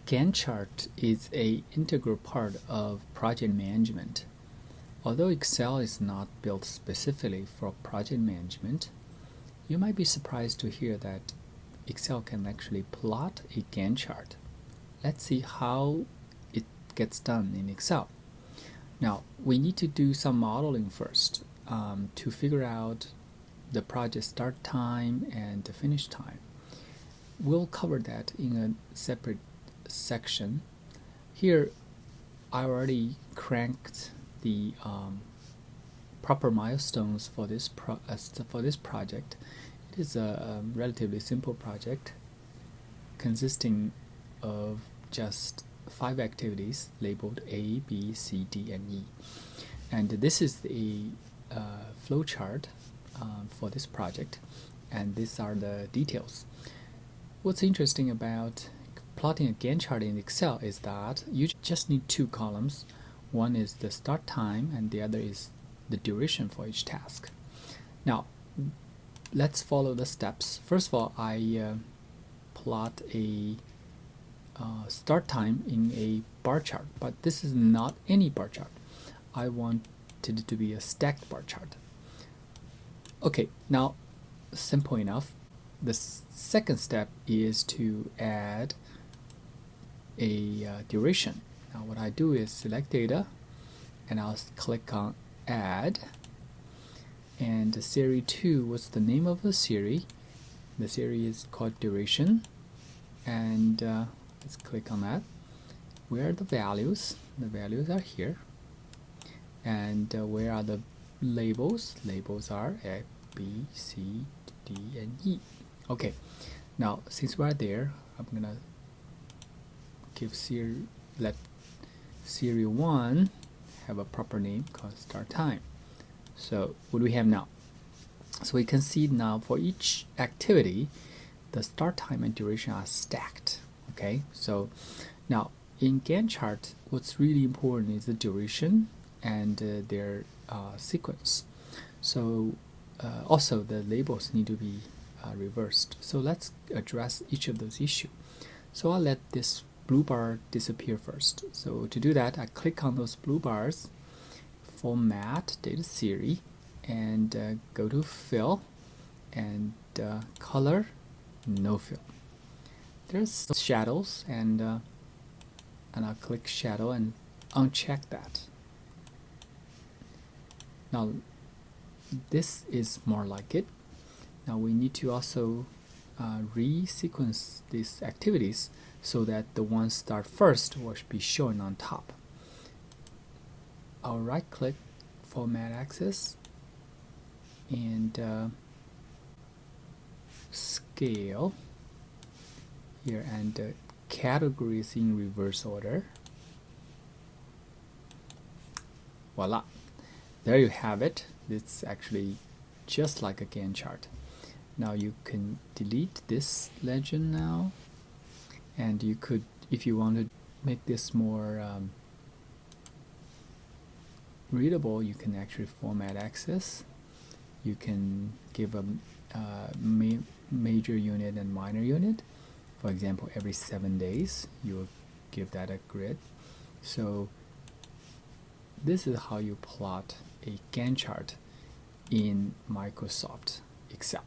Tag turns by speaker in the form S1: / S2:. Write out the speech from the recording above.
S1: Gantt chart is an integral part of project management. Although Excel is not built specifically for project management, you might be surprised to hear that Excel can actually plot a Gantt chart. Let's see how it gets done in Excel. Now, we need to do some modeling first to figure out the project start time and the finish time. We'll cover that in a separate section. Here, I already cranked the proper milestones for this project. It is a relatively simple project consisting of just 5 activities labeled A, B, C, D, and E. And this is the flow chart for this project, and these are the details. What's interesting about plotting a Gantt chart in Excel is that you just need 2 columns. One is the start time and the other is the duration for each task. Now, let's follow the steps. First of all, I plot a start time in a bar chart, but this is not any bar chart. I wanted it to be a stacked bar chart. Okay, now simple enough. The second step is to add a duration. Now what I do is select data and I'll click on add, and the series 2, what's the name of the series? The series is called duration, and let's click on that. Where are the values? The values are here. And where are the labels? Labels are A, B, C, D, and E. Okay, now since we're there, I'm gonna give let series 1 have a proper name called start time. So what do we have now? So we can see now for each activity, the start time and duration are stacked. Okay, so now in Gantt chart, what's really important is the duration and their sequence. So also the labels need to be reversed. So let's address each of those issues. So I'll let this blue bar disappear first. So to do that, I click on those blue bars, format data series, and go to fill and color, no fill. There's shadows, and I'll click shadow and uncheck that. Now this is more like it. Now we need to also re-sequence these activities so that the ones start first will be shown on top. I'll right click format axis and scale here, and categories in reverse order. Voila, there you have it. It's actually just like a Gantt chart. Now you can delete this legend now, and you could, if you want to make this more readable, you can actually format axis. You can give a major unit and minor unit. For example, every 7 days you will give that a grid. So this is how you plot a Gantt chart in Microsoft Excel.